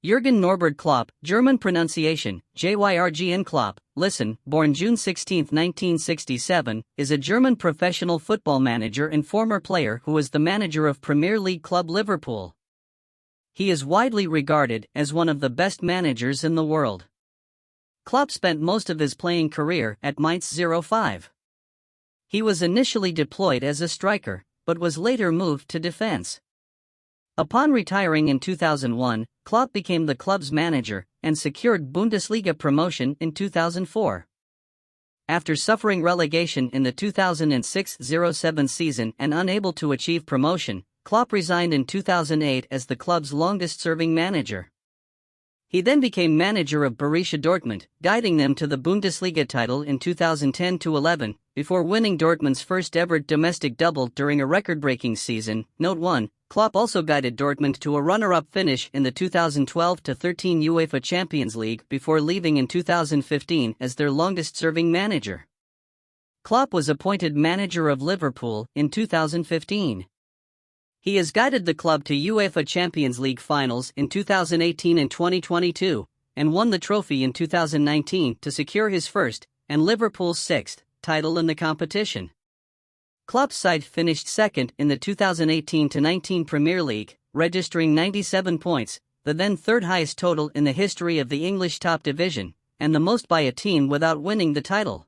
Jurgen Norbert Klopp, German pronunciation, Jürgen Klopp, listen, born June 16, 1967, is a German professional football manager and former player who is the manager of Premier League club Liverpool. He is widely regarded as one of the best managers in the world. Klopp spent most of his playing career at Mainz 05. He was initially deployed as a striker, but was later moved to defense. Upon retiring in 2001, Klopp became the club's manager and secured Bundesliga promotion in 2004. After suffering relegation in the 2006-07 season and unable to achieve promotion, Klopp resigned in 2008 as the club's longest-serving manager. He then became manager of Borussia Dortmund, guiding them to the Bundesliga title in 2010-11, before winning Dortmund's first-ever domestic double during a record-breaking season. Note 1. Klopp also guided Dortmund to a runner-up finish in the 2012-13 UEFA Champions League before leaving in 2015 as their longest-serving manager. Klopp was appointed manager of Liverpool in 2015. He has guided the club to UEFA Champions League finals in 2018 and 2022, and won the trophy in 2019 to secure his first, and Liverpool's sixth, title in the competition. Klopp's side finished second in the 2018-19 Premier League, registering 97 points, the then third highest total in the history of the English top division, and the most by a team without winning the title.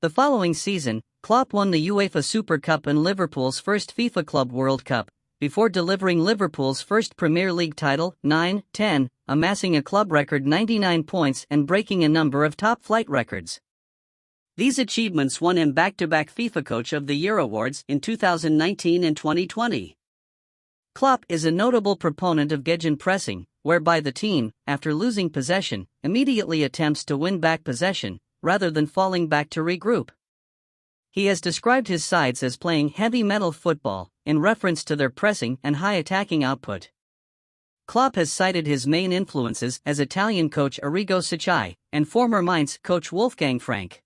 The following season, Klopp won the UEFA Super Cup and Liverpool's first FIFA Club World Cup, before delivering Liverpool's first Premier League title, 9-10, amassing a club record 99 points and breaking a number of top-flight records. These achievements won him back-to-back FIFA Coach of the Year awards in 2019 and 2020. Klopp is a notable proponent of gegenpressing, whereby the team, after losing possession, immediately attempts to win back possession, rather than falling back to regroup. He has described his sides as playing heavy metal football, in reference to their pressing and high attacking output. Klopp has cited his main influences as Italian coach Arrigo Sacchi and former Mainz coach Wolfgang Frank.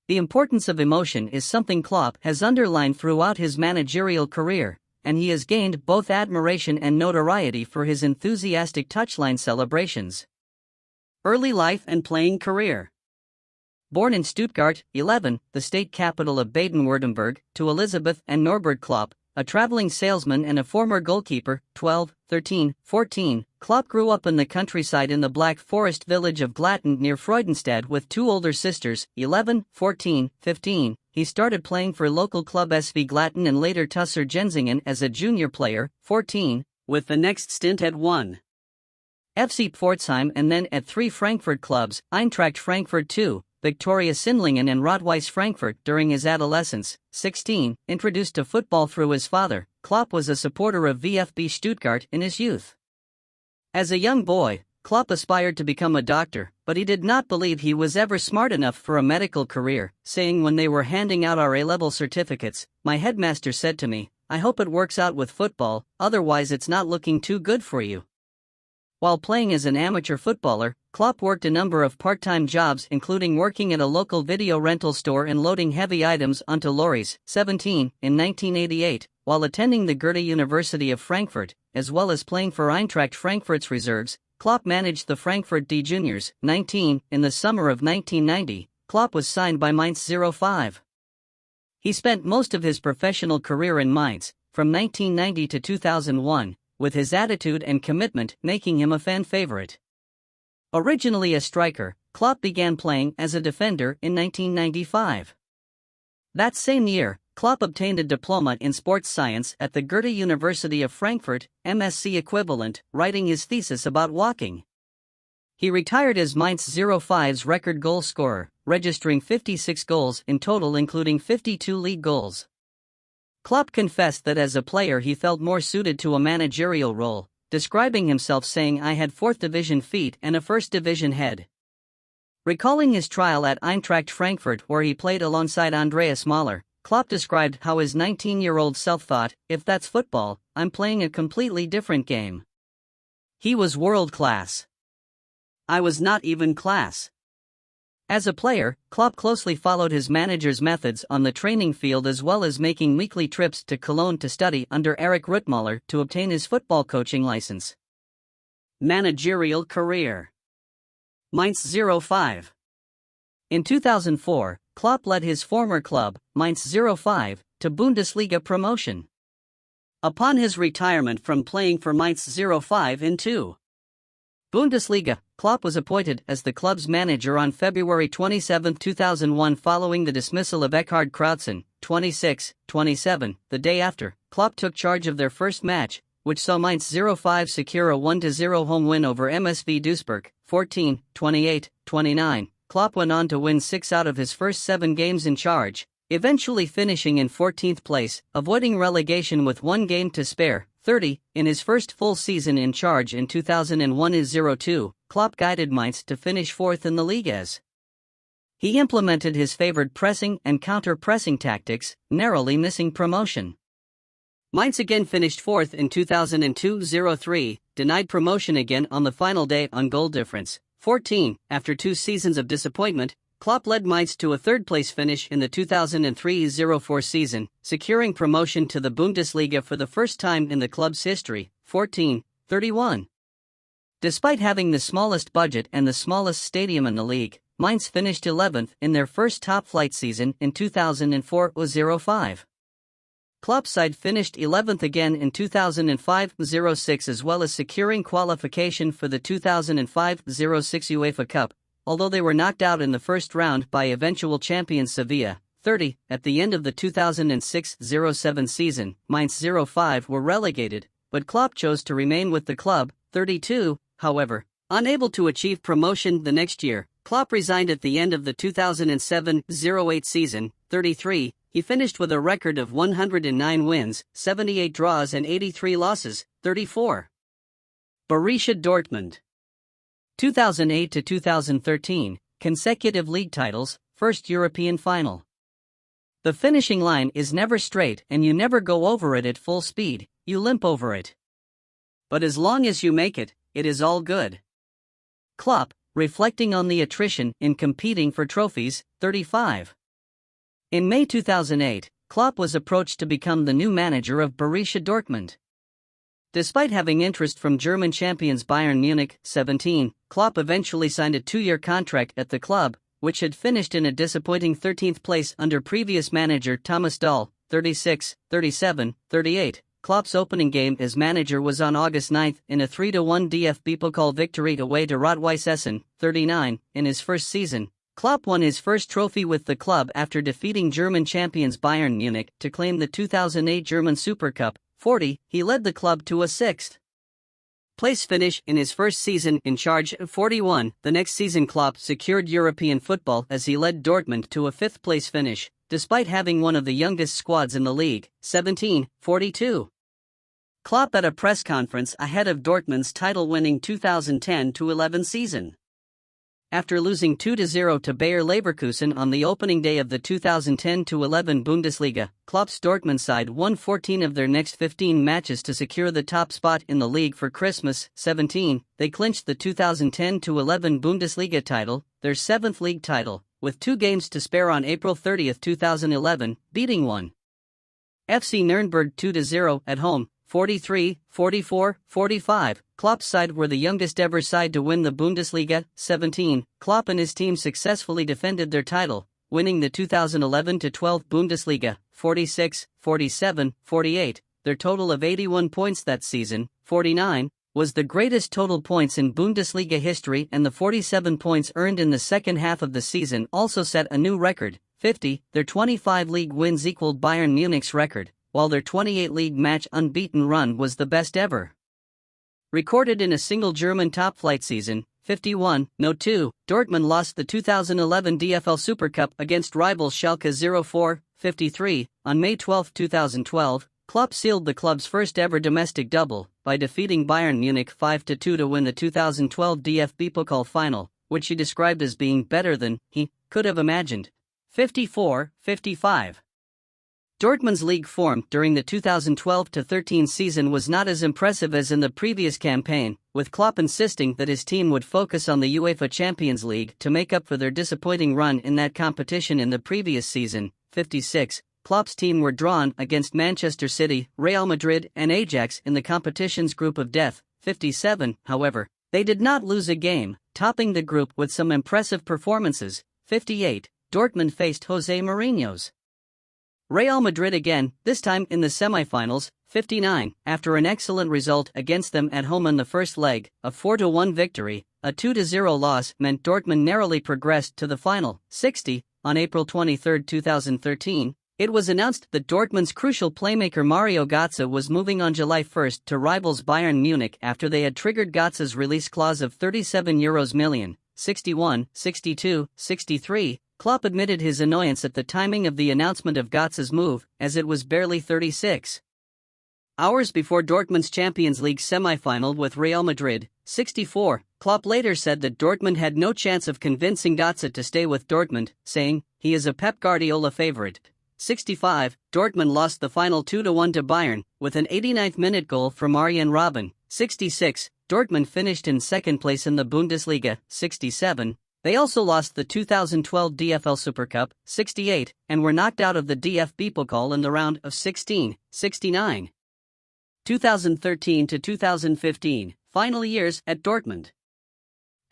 The importance of emotion is something Klopp has underlined throughout his managerial career, and he has gained both admiration and notoriety for his enthusiastic touchline celebrations. Early life and playing career. Born in Stuttgart, 11, the state capital of Baden-Württemberg, to Elisabeth and Norbert Klopp, a traveling salesman and a former goalkeeper, 12, 13, 14, Klopp grew up in the countryside in the Black Forest village of Glatten near Freudenstadt with two older sisters, 11, 14, 15. He started playing for local club SV Glatten and later Tusser Genzingen as a junior player, 14, with the next stint at 1. FC Pforzheim and then at 3 Frankfurt clubs, Eintracht Frankfurt 2, Viktoria Sindlingen and Rot-Weiss Frankfurt during his adolescence. 16, introduced to football through his father, Klopp was a supporter of VfB Stuttgart in his youth. As a young boy, Klopp aspired to become a doctor, but he did not believe he was ever smart enough for a medical career, saying when they were handing out our A-level certificates, my headmaster said to me, "I hope it works out with football, otherwise it's not looking too good for you." While playing as an amateur footballer, Klopp worked a number of part-time jobs including working at a local video rental store and loading heavy items onto lorries. 17, in 1988, while attending the Goethe University of Frankfurt, as well as playing for Eintracht Frankfurt's reserves, Klopp managed the Frankfurt D Juniors. 19, in the summer of 1990, Klopp was signed by Mainz 05. He spent most of his professional career in Mainz, from 1990 to 2001, with his attitude and commitment making him a fan favorite. Originally a striker, Klopp began playing as a defender in 1995. That same year, Klopp obtained a diploma in sports science at the Goethe University of Frankfurt, MSc equivalent, writing his thesis about walking. He retired as Mainz 05's record goal scorer, registering 56 goals in total including 52 league goals. Klopp confessed that as a player he felt more suited to a managerial role, describing himself saying, "I had 4th division feet and a 1st division head." Recalling his trial at Eintracht Frankfurt where he played alongside Andreas Mahler, Klopp described how his 19-year-old self thought, "If that's football, I'm playing a completely different game." He was world class. I was not even class. As a player, Klopp closely followed his manager's methods on the training field as well as making weekly trips to Cologne to study under Erich Rittmüller to obtain his football coaching license. Managerial career. Mainz 05. In 2004, Klopp led his former club, Mainz 05, to Bundesliga promotion. Upon his retirement from playing for Mainz 05 in 2. Bundesliga, Klopp was appointed as the club's manager on February 27, 2001 following the dismissal of Eckhard Krautzen, 26-27. The day after, Klopp took charge of their first match, which saw Mainz 05 secure a 1-0 home win over MSV Duisburg, 14-28-29. Klopp went on to win 6 out of his first 7 games in charge, eventually finishing in 14th place, avoiding relegation with 1 game to spare. 30. In his first full season in charge in 2001-02, Klopp guided Mainz to finish 4th in the league as he implemented his favored pressing and counter-pressing tactics, narrowly missing promotion. Mainz again finished 4th in 2002-03, denied promotion again on the final day on goal difference. 14. After 2 seasons of disappointment, Klopp led Mainz to a 3rd-place finish in the 2003-04 season, securing promotion to the Bundesliga for the first time in the club's history. 14-31. Despite having the smallest budget and the smallest stadium in the league, Mainz finished 11th in their first top-flight season in 2004-05. Klopp's side finished 11th again in 2005-06 as well as securing qualification for the 2005-06 UEFA Cup, although they were knocked out in the first round by eventual champions Sevilla. 30. At the end of the 2006-07 season, Mainz 05 were relegated, but Klopp chose to remain with the club. 32. However, unable to achieve promotion the next year, Klopp resigned at the end of the 2007-08 season. 33. He finished with a record of 109 wins, 78 draws and 83 losses. 34. Borussia Dortmund. 2008-2013, consecutive league titles, first European final. The finishing line is never straight and you never go over it at full speed, you limp over it. But as long as you make it, it is all good. Klopp, reflecting on the attrition in competing for trophies. 35. In May 2008, Klopp was approached to become the new manager of Borussia Dortmund. Despite having interest from German champions Bayern Munich. 17, Klopp eventually signed a 2-year contract at the club, which had finished in a disappointing 13th place under previous manager Thomas Dahl. 36, 37, 38. Klopp's opening game as manager was on August 9 in a 3-1 DFB Pokal victory away to Rot-Weiss Essen. 39. In his first season, Klopp won his first trophy with the club after defeating German champions Bayern Munich to claim the 2008 German Super Cup. 40. He led the club to a 6th place finish in his first season in charge. 41. The next season Klopp secured European football as he led Dortmund to a 5th place finish, despite having one of the youngest squads in the league. 17. 42. Klopp at a press conference ahead of Dortmund's title-winning 2010-11 season. After losing 2-0 to Bayer Leverkusen on the opening day of the 2010-11 Bundesliga, Klopp's Dortmund side won 14 of their next 15 matches to secure the top spot in the league for Christmas. 17. They clinched the 2010-11 Bundesliga title, their 7th league title, with 2 games to spare on April 30, 2011, beating 1. FC Nuremberg 2-0 at home. 43, 44, 45. Klopp's side were the youngest ever side to win the Bundesliga. 17. Klopp and his team successfully defended their title, winning the 2011-12 Bundesliga. 46, 47, 48. Their total of 81 points that season, 49, was the greatest total points in Bundesliga history, and the 47 points earned in the second half of the season also set a new record. 50. Their 25 league wins equaled Bayern Munich's record, while their 28 league match unbeaten run was the best ever recorded in a single German top-flight season. 51. Note 2. Dortmund lost the 2011 DFL Super Cup against rivals Schalke 04. 53. On May 12, 2012, Klopp sealed the club's first-ever domestic double by defeating Bayern Munich 5-2 to win the 2012 DFB Pokal final, which he described as being better than he could have imagined. 54. 55. Dortmund's league form during the 2012-13 season was not as impressive as in the previous campaign, with Klopp insisting that his team would focus on the UEFA Champions League to make up for their disappointing run in that competition in the previous season. 56. Klopp's team were drawn against Manchester City, Real Madrid and Ajax in the competition's group of death. 57, however, they did not lose a game, topping the group with some impressive performances. 58, Dortmund faced Jose Mourinho's Real Madrid again, this time in the semifinals. 59, after an excellent result against them at home in the first leg, a 4-1 victory, a 2-0 loss meant Dortmund narrowly progressed to the final. 60, on April 23, 2013, it was announced that Dortmund's crucial playmaker Mario Götze was moving on July 1 to rivals Bayern Munich after they had triggered Götze's release clause of €37 million. 61, 62, 63, Klopp admitted his annoyance at the timing of the announcement of Götze's move, as it was barely 36 hours before Dortmund's Champions League semi-final with Real Madrid. 64, Klopp later said that Dortmund had no chance of convincing Götze to stay with Dortmund, saying, "He is a Pep Guardiola favorite." 65, Dortmund lost the final 2-1 to Bayern, with an 89th-minute goal from Arjen Robben. 66, Dortmund finished in second place in the Bundesliga. 67, they also lost the 2012 DFL Super Cup. 68, and were knocked out of the DFB Pokal in the round of 16. 69, 2013 to 2015, final years at Dortmund.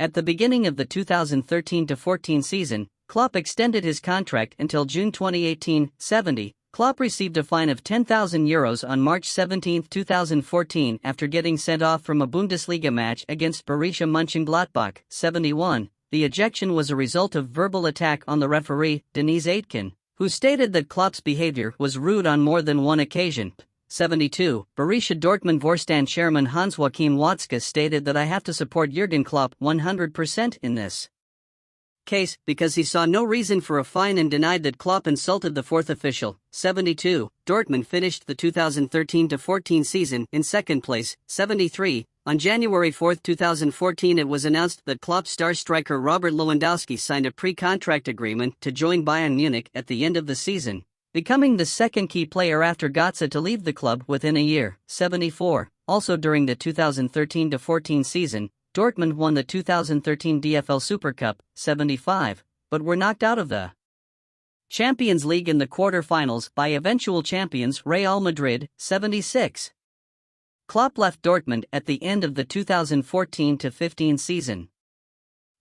At the beginning of the 2013-14 season, Klopp extended his contract until June 2018. 70, Klopp received a fine of €10,000 on March 17, 2014 after getting sent off from a Bundesliga match against Borussia Mönchengladbach. 71, the ejection was a result of verbal attack on the referee, Denise Aitken, who stated that Klopp's behavior was rude on more than one occasion. 72, Borussia Dortmund Vorstand chairman Hans-Joachim Watzke stated that "I have to support Jurgen Klopp 100% in this case because he saw no reason for a fine and denied that Klopp insulted the fourth official." 72, Dortmund finished the 2013-14 season in second place. 73, on January 4, 2014 it was announced that Klopp's star striker Robert Lewandowski signed a pre-contract agreement to join Bayern Munich at the end of the season, becoming the second key player after Götze to leave the club within a year. 74, also during the 2013-14 season, Dortmund won the 2013 DFL Super Cup. 75, but were knocked out of the Champions League in the quarter-finals by eventual champions Real Madrid. 76, Klopp left Dortmund at the end of the 2014-15 season.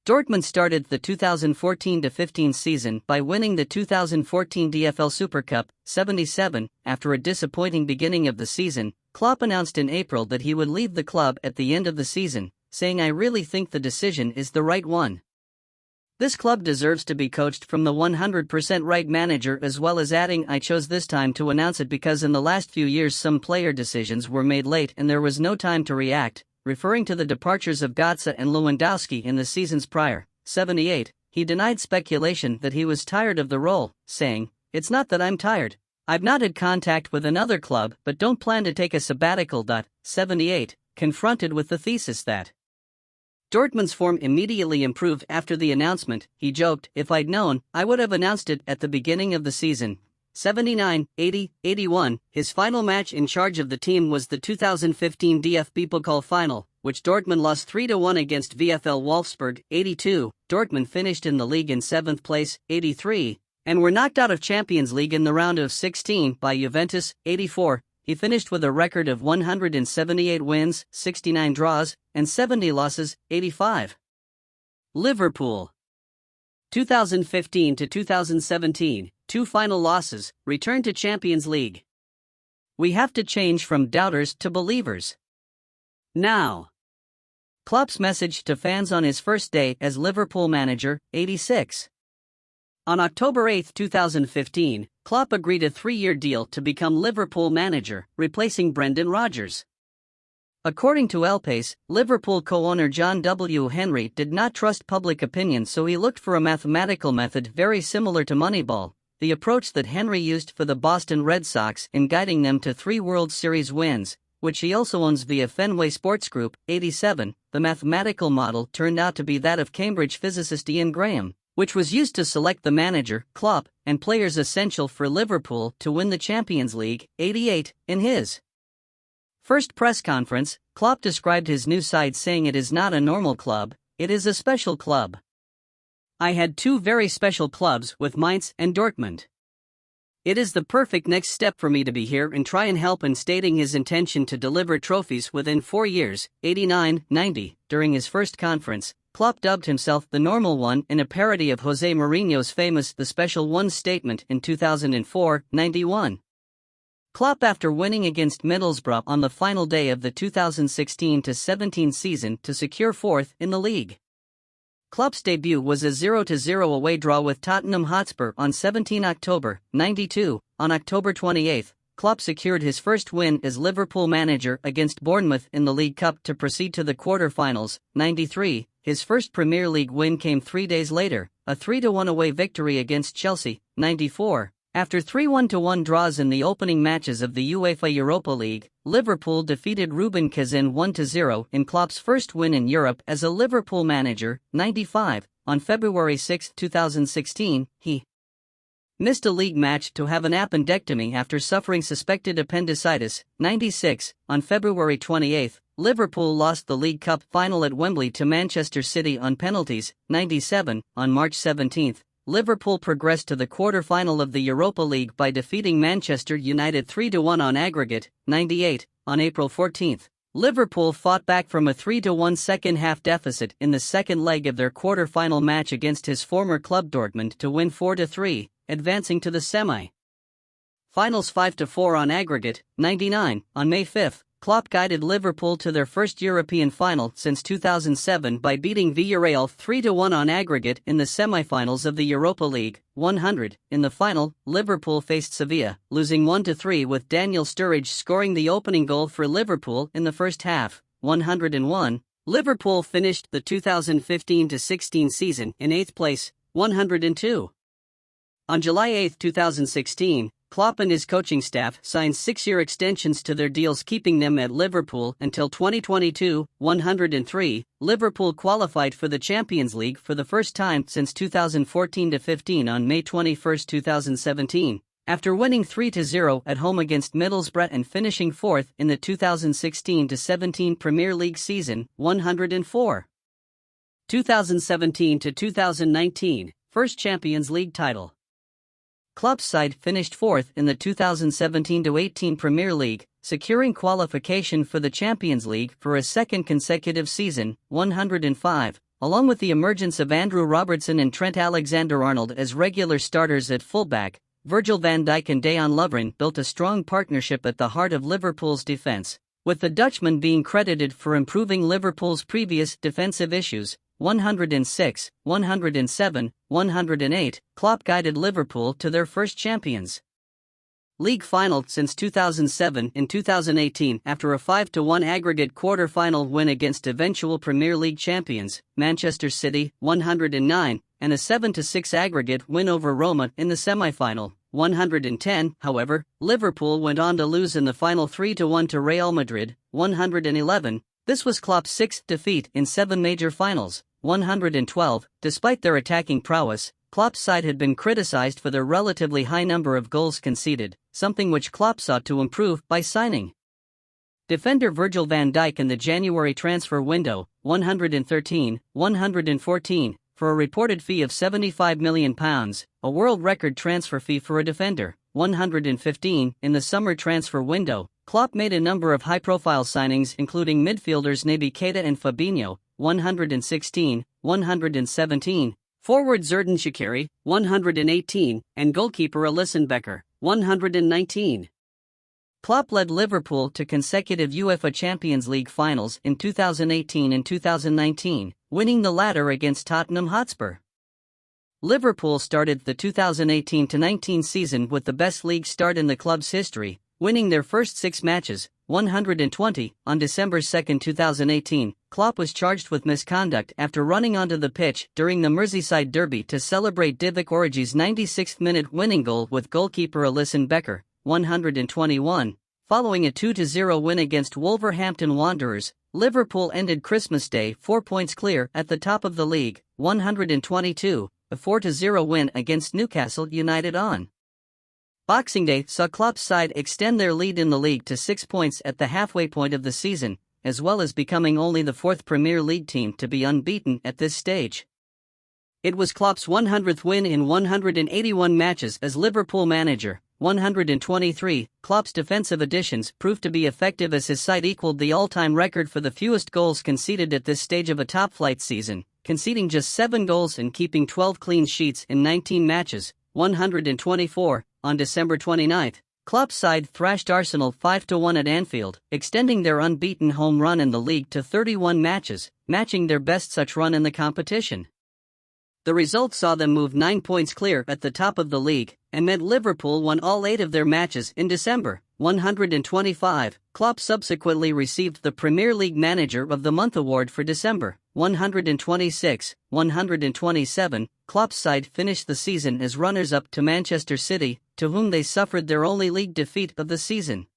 Dortmund started the 2014-15 season by winning the 2014 DFL Super Cup. 77, after a disappointing beginning of the season, Klopp announced in April that he would leave the club at the end of the season, saying, "I really think the decision is the right one. This club deserves to be coached from the 100% right manager," as well as adding, "I chose this time to announce it because in the last few years some player decisions were made late and there was no time to react," referring to the departures of Götze and Lewandowski in the seasons prior. 78, he denied speculation that he was tired of the role, saying, "It's not that I'm tired. I've not had contact with another club but don't plan to take a sabbatical." 78, confronted with the thesis that Dortmund's form immediately improved after the announcement, he joked, "If I'd known, I would have announced it at the beginning of the season." 79, 80, 81, his final match in charge of the team was the 2015 DFB Pokal final, which Dortmund lost 3-1 against VfL Wolfsburg. 82, Dortmund finished in the league in 7th place. 83, and were knocked out of Champions League in the round of 16 by Juventus. 84, he finished with a record of 178 wins, 69 draws, and 70 losses. 85, Liverpool. 2015-2017, 2 final losses, return to Champions League. "We have to change from doubters to believers now." Klopp's message to fans on his first day as Liverpool manager. 86, on October 8, 2015, Klopp agreed a 3-year deal to become Liverpool manager, replacing Brendan Rodgers. According to El País, Liverpool co-owner John W. Henry did not trust public opinion, so he looked for a mathematical method very similar to Moneyball, the approach that Henry used for the Boston Red Sox in guiding them to 3 World Series wins, which he also owns via Fenway Sports Group. 87, the mathematical model turned out to be that of Cambridge physicist Ian Graham, which was used to select the manager, Klopp, and players essential for Liverpool to win the Champions League. 88, in his first press conference, Klopp described his new side saying, "It is not a normal club, it is a special club. I had 2 very special clubs with Mainz and Dortmund. It is the perfect next step for me to be here and try and help, in stating his intention to deliver trophies within 4 years, 89-90. During his first conference, Klopp dubbed himself the normal one in a parody of Jose Mourinho's famous "the special one" statement in 2004-91. Klopp, after winning against Middlesbrough on the final day of the 2016-17 season to secure fourth in the league. Klopp's debut was a 0-0 away draw with Tottenham Hotspur on 17 October, 92. On October 28, Klopp secured his first win as Liverpool manager against Bournemouth in the League Cup to proceed to the quarter-finals, 93. His first Premier League win came 3 days later, a 3-1 away victory against Chelsea, 94. After 3 1-1 draws in the opening matches of the UEFA Europa League, Liverpool defeated Rubin Kazan 1-0 in Klopp's first win in Europe as a Liverpool manager, 95. On February 6, 2016, he missed a league match to have an appendectomy after suffering suspected appendicitis, 96. On February 28, Liverpool lost the League Cup final at Wembley to Manchester City on penalties, 97. On March 17, Liverpool progressed to the quarter-final of the Europa League by defeating Manchester United 3-1 on aggregate, 98. On April 14, Liverpool fought back from a 3-1 second-half deficit in the second leg of their quarter-final match against his former club Dortmund to win 4-3, advancing to the semi-finals 5-4 on aggregate, 99. On May 5, Klopp guided Liverpool to their first European final since 2007 by beating Villarreal 3-1 on aggregate in the semi-finals of the Europa League, 100. In the final, Liverpool faced Sevilla, losing 1-3 with Daniel Sturridge scoring the opening goal for Liverpool in the first half, 101. Liverpool finished the 2015-16 season in 8th place, 102. On July 8, 2016, Klopp and his coaching staff signed 6-year extensions to their deals, keeping them at Liverpool until 2022, 103. Liverpool qualified for the Champions League for the first time since 2014-15 on May 21, 2017, after winning 3-0 at home against Middlesbrough and finishing fourth in the 2016-17 Premier League season, 104. 2017-2019, first Champions League title. Klopp's side finished fourth in the 2017-18 Premier League, securing qualification for the Champions League for a second consecutive season, 105, along with the emergence of Andrew Robertson and Trent Alexander-Arnold as regular starters at fullback. Virgil van Dijk and Dejan Lovren built a strong partnership at the heart of Liverpool's defense, with the Dutchman being credited for improving Liverpool's previous defensive issues. 106, 107, 108, Klopp guided Liverpool to their first Champions League final since 2007 in 2018 after a 5-1 aggregate quarter-final win against eventual Premier League champions, Manchester City, 109, and a 7-6 aggregate win over Roma in the semi-final, 110. However, Liverpool went on to lose in the final 3-1 to Real Madrid, 111. This was Klopp's 6th defeat in 7 major finals, 112. Despite their attacking prowess, Klopp's side had been criticized for their relatively high number of goals conceded, something which Klopp sought to improve by signing defender Virgil van Dijk in the January transfer window, 113, 114, for a reported fee of £75 million, a world record transfer fee for a defender, 115. In the summer transfer window, Klopp made a number of high-profile signings including midfielders Naby Keita and Fabinho, 116, 117, forward Xherdan Shaqiri, 118, and goalkeeper Alisson Becker, 119. Klopp led Liverpool to consecutive UEFA Champions League finals in 2018 and 2019, winning the latter against Tottenham Hotspur. Liverpool started the 2018-19 season with the best league start in the club's history, winning their first 6 matches, 120. On December 2, 2018, Klopp was charged with misconduct after running onto the pitch during the Merseyside derby to celebrate Divock Origi's 96th minute winning goal with goalkeeper Alisson Becker, 121. Following a 2-0 win against Wolverhampton Wanderers, Liverpool ended Christmas Day 4 points clear at the top of the league, 122. A 4-0 win against Newcastle United on Boxing Day saw Klopp's side extend their lead in the league to 6 points at the halfway point of the season, as well as becoming only the 4th Premier League team to be unbeaten at this stage. It was Klopp's 100th win in 181 matches as Liverpool manager, 123. Klopp's defensive additions proved to be effective as his side equaled the all-time record for the fewest goals conceded at this stage of a top-flight season, conceding just 7 goals and keeping 12 clean sheets in 19 matches. 124. On December 29, Klopp's side thrashed Arsenal 5-1 at Anfield, extending their unbeaten home run in the league to 31 matches, matching their best such run in the competition. The result saw them move 9 points clear at the top of the league, and meant Liverpool won all 8 of their matches in December. 125. Klopp subsequently received the Premier League Manager of the Month award for December. 126. 127. Klopp's side finished the season as runners-up to Manchester City, to whom they suffered their only league defeat of the season.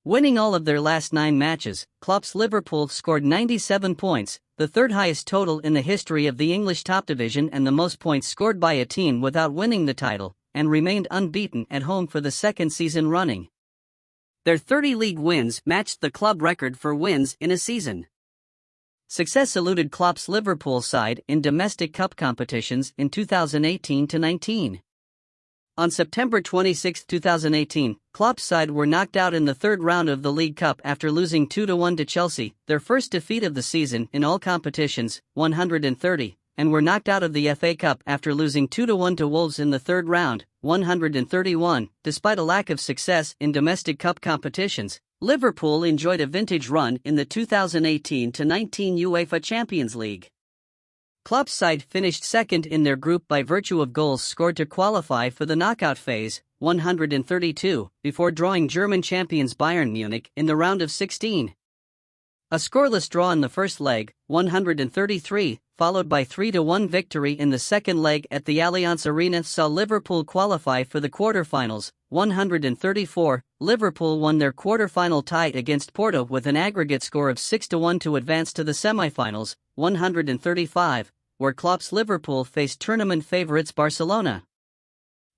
Winning all of their last 9 matches, Klopp's Liverpool scored 97 points, the third highest total in the history of the English top division and the most points scored by a team without winning the title, and remained unbeaten at home for the second season running. Their 30 league wins matched the club record for wins in a season. Success eluded Klopp's Liverpool side in domestic cup competitions in 2018-19. On September 26, 2018, Klopp's side were knocked out in the third round of the League Cup after losing 2-1 to Chelsea, their first defeat of the season in all competitions, 130, and were knocked out of the FA Cup after losing 2-1 to Wolves in the third round, 131. Despite a lack of success in domestic cup competitions, Liverpool enjoyed a vintage run in the 2018-19 UEFA Champions League. Klopp's side finished second in their group by virtue of goals scored to qualify for the knockout phase, 132, before drawing German champions Bayern Munich in the round of 16. A scoreless draw in the first leg, 133, followed by 3-1 victory in the second leg at the Allianz Arena saw Liverpool qualify for the quarter-finals, 134. Liverpool won their quarter-final tie against Porto with an aggregate score of 6-1 to advance to the semi-finals, 135, where Klopp's Liverpool faced tournament favourites Barcelona.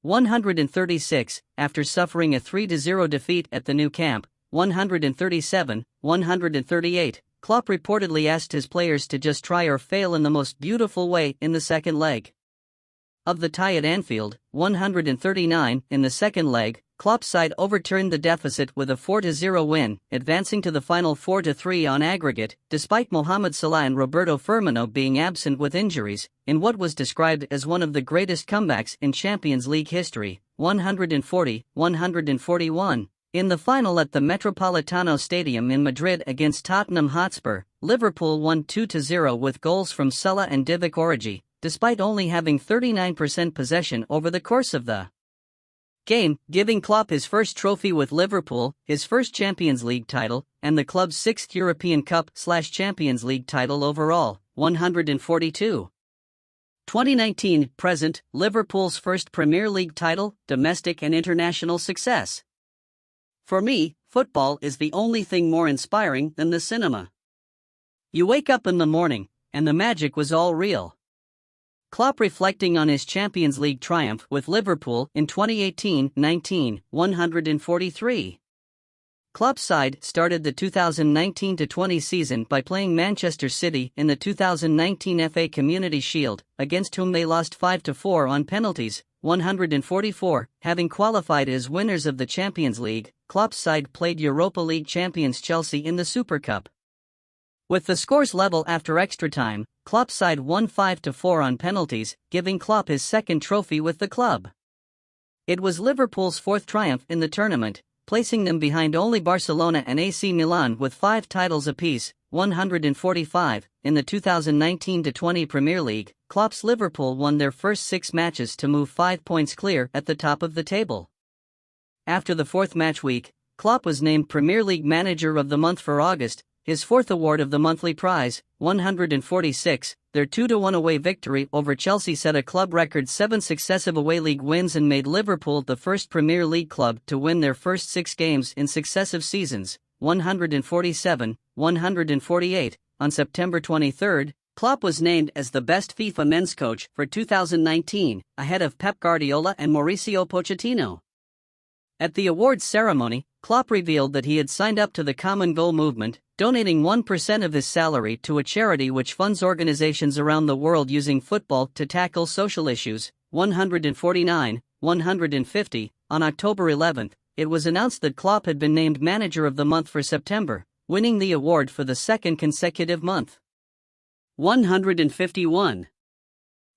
136, after suffering a 3-0 defeat at the Nou Camp. 137, 138, Klopp reportedly asked his players to just try or fail in the most beautiful way in the second leg of the tie at Anfield. 139, in the second leg, Klopp's side overturned the deficit with a 4-0 win, advancing to the final 4-3 on aggregate, despite Mohamed Salah and Roberto Firmino being absent with injuries, in what was described as one of the greatest comebacks in Champions League history. 140, 141. In the final at the Metropolitano Stadium in Madrid against Tottenham Hotspur, Liverpool won 2-0 with goals from Salah and Divock Origi, despite only having 39% possession over the course of the game, giving Klopp his first trophy with Liverpool, his first Champions League title, and the club's 6th European Cup/Champions League title overall. 142. 2019-present, Liverpool's first Premier League title, domestic and international success. For me, football is the only thing more inspiring than the cinema. You wake up in the morning, and the magic was all real. Klopp reflecting on his Champions League triumph with Liverpool in 2018-19, 143. Klopp's side started the 2019-20 season by playing Manchester City in the 2019 FA Community Shield, against whom they lost 5-4 on penalties. 144, having qualified as winners of the Champions League, Klopp's side played Europa League champions Chelsea in the Super Cup. With the scores level after extra time, Klopp's side won 5-4 on penalties, giving Klopp his second trophy with the club. It was Liverpool's fourth triumph in the tournament, placing them behind only Barcelona and AC Milan with 5 titles apiece. 145, in the 2019-20 Premier League, Klopp's Liverpool won their first 6 matches to move 5 points clear at the top of the table. After the 4th match week, Klopp was named Premier League Manager of the Month for August, his 4th award of the monthly prize. 146, their 2-1 away victory over Chelsea set a club record 7 successive away league wins and made Liverpool the first Premier League club to win their first 6 games in successive seasons. 147, 148, on September 23, Klopp was named as the best FIFA men's coach for 2019, ahead of Pep Guardiola and Mauricio Pochettino. At the awards ceremony, Klopp revealed that he had signed up to the Common Goal movement, donating 1% of his salary to a charity which funds organizations around the world using football to tackle social issues. 149, 150, On October 11, it was announced that Klopp had been named Manager of the Month for September, winning the award for the second consecutive month. 151.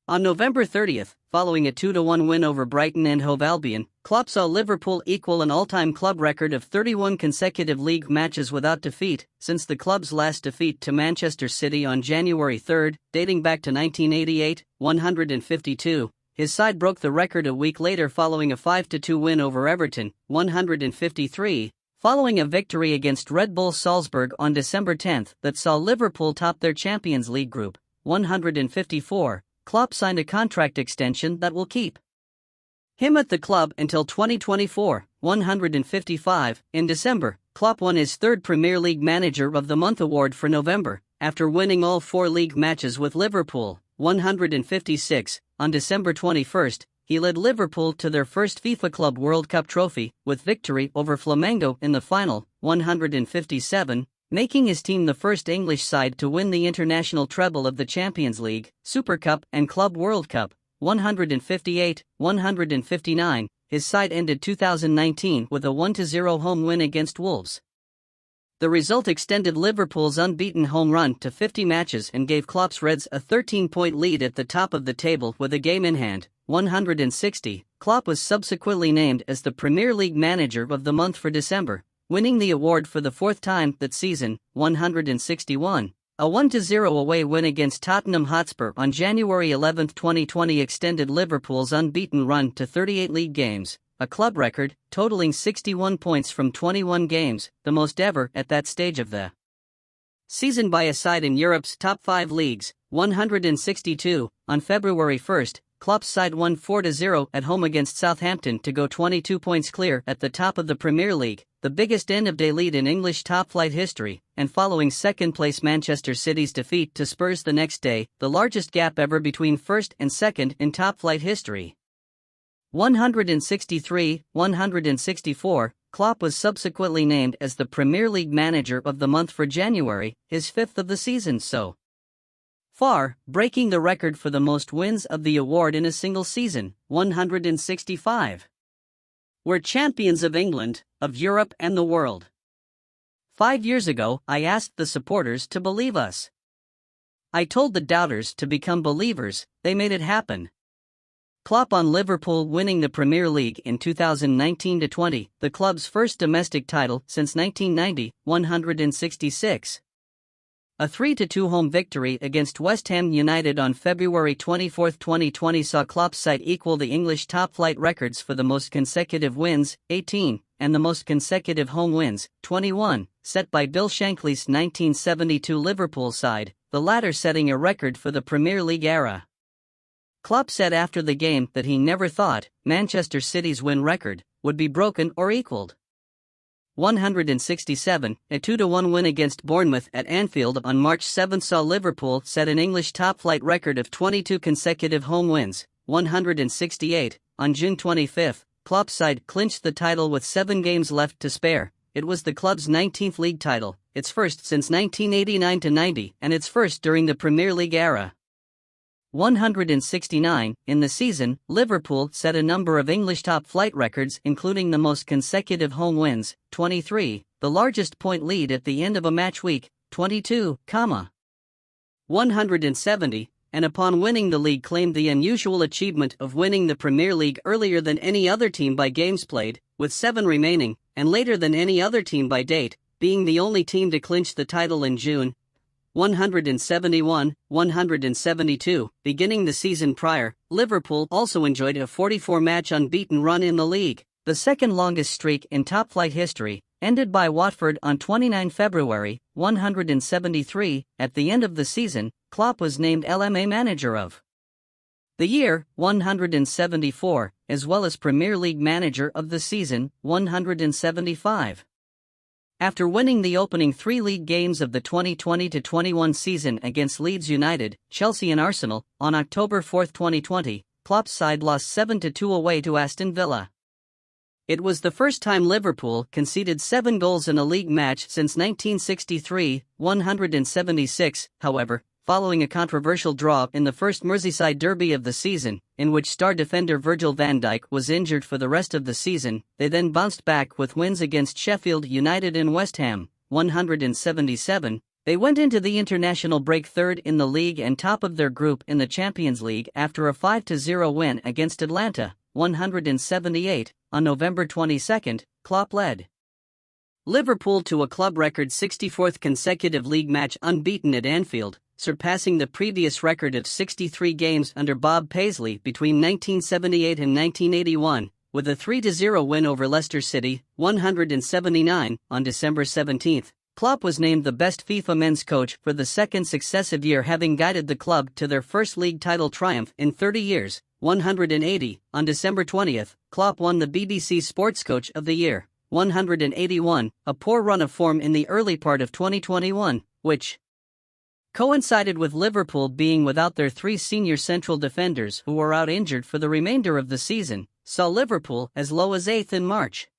On November 30, following a 2-1 win over Brighton and Hove Albion, Klopp saw Liverpool equal an all-time club record of 31 consecutive league matches without defeat, since the club's last defeat to Manchester City on January 3, dating back to 1988, 152. His side broke the record a week later following a 5-2 win over Everton, 153. Following a victory against Red Bull Salzburg on December 10 that saw Liverpool top their Champions League group, 154. Klopp signed a contract extension that will keep him at the club until 2024, 155. In December, Klopp won his third Premier League Manager of the Month award for November, after winning all 4 league matches with Liverpool, 156. On December 21, he led Liverpool to their first FIFA Club World Cup trophy, with victory over Flamengo in the final, 157. Making his team the first English side to win the international treble of the Champions League, Super Cup and Club World Cup, 158, 159. His side ended 2019 with a 1-0 home win against Wolves. The result extended Liverpool's unbeaten home run to 50 matches and gave Klopp's Reds a 13-point lead at the top of the table with a game in hand, 160. Klopp was subsequently named as the Premier League Manager of the Month for December, winning the award for the 4th time that season, 161. A 1-0 away win against Tottenham Hotspur on January 11, 2020 extended Liverpool's unbeaten run to 38 league games, a club record, totaling 61 points from 21 games, the most ever at that stage of the season by a side in Europe's top 5 leagues, 162. On February 1, Klopp's side won 4-0 at home against Southampton to go 22 points clear at the top of the Premier League, the biggest end-of-day lead in English top-flight history, and following second-place Manchester City's defeat to Spurs the next day, the largest gap ever between first and second in top-flight history. 163, 164. Klopp was subsequently named as the Premier League Manager of the Month for January, his 5th of the season so far, breaking the record for the most wins of the award in a single season, 165. We're champions of England, of Europe and the world. 5 years ago, I asked the supporters to believe us. I told the doubters to become believers, they made it happen. Klopp on Liverpool winning the Premier League in 2019-20, the club's first domestic title since 1990, 166. A 3-2 home victory against West Ham United on February 24, 2020 saw Klopp's side equal the English top-flight records for the most consecutive wins, 18, and the most consecutive home wins, 21, set by Bill Shankly's 1972 Liverpool side, the latter setting a record for the Premier League era. Klopp said after the game that he never thought Manchester City's win record would be broken or equaled. 167, a 2-1 win against Bournemouth at Anfield on March 7 saw Liverpool set an English top-flight record of 22 consecutive home wins, 168. On June 25, Klopp's side clinched the title with 7 games left to spare. It was the club's 19th league title, its first since 1989-90, and its first during the Premier League era. 169. In the season, Liverpool set a number of English top-flight records including the most consecutive home wins, 23, the largest point lead at the end of a match week, 22, 170, and upon winning the league claimed the unusual achievement of winning the Premier League earlier than any other team by games played, with 7 remaining, and later than any other team by date, being the only team to clinch the title in June. 171, 172. Beginning the season prior, Liverpool also enjoyed a 44-match unbeaten run in the league, the second longest streak in top-flight history, ended by Watford on 29 February, 173. At the end of the season, Klopp was named LMA Manager of the Year, 174, as well as Premier League Manager of the Season, 175. After winning the opening 3 league games of the 2020-21 season against Leeds United, Chelsea and Arsenal, on October 4, 2020, Klopp's side lost 7-2 away to Aston Villa. It was the first time Liverpool conceded 7 goals in a league match since 1963, 176. However, following a controversial draw in the first Merseyside derby of the season, in which star defender Virgil van Dijk was injured for the rest of the season. They then bounced back with wins against Sheffield United and West Ham, 177. They went into the international break third in the league and top of their group in the Champions League after a 5-0 win against Atlanta, 178. On November 22, Klopp led Liverpool to a club record 64th consecutive league match unbeaten at Anfield, surpassing the previous record of 63 games under Bob Paisley between 1978 and 1981, with a 3-0 win over Leicester City, 179. On December 17, Klopp was named the best FIFA men's coach for the second successive year, having guided the club to their first league title triumph in 30 years, 180. On December 20, Klopp won the BBC Sports Coach of the Year, 181, a poor run of form in the early part of 2021, which coincided with Liverpool being without their three senior central defenders who were out injured for the remainder of the season, saw Liverpool as low as 8th in March.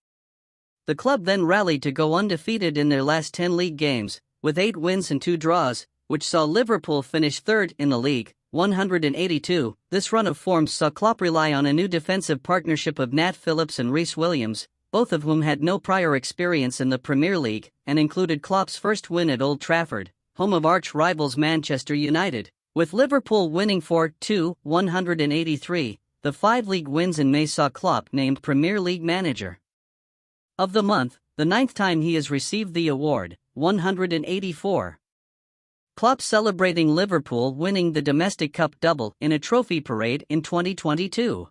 The club then rallied to go undefeated in their last 10 league games, with 8 wins and 2 draws, which saw Liverpool finish third in the league, 182. This run of form saw Klopp rely on a new defensive partnership of Nat Phillips and Reece Williams, both of whom had no prior experience in the Premier League, and included Klopp's first win at Old Trafford, home of arch-rivals Manchester United, with Liverpool winning 4-2, 183. The 5 league wins in May saw Klopp named Premier League Manager of the Month, the 9th time he has received the award, 184. Klopp celebrating Liverpool winning the domestic cup double in a trophy parade in 2022.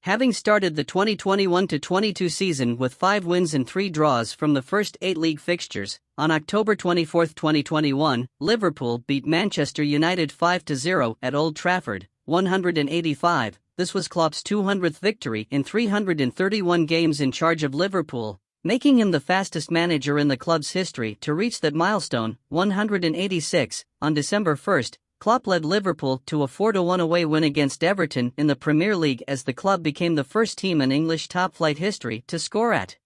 Having started the 2021-22 season with 5 wins and 3 draws from the first 8 league fixtures, on October 24, 2021, Liverpool beat Manchester United 5-0 at Old Trafford, 185. This was Klopp's 200th victory in 331 games in charge of Liverpool, making him the fastest manager in the club's history to reach that milestone, 186. On December 1, Klopp led Liverpool to a 4-1 away win against Everton in the Premier League as the club became the first team in English top-flight history to score at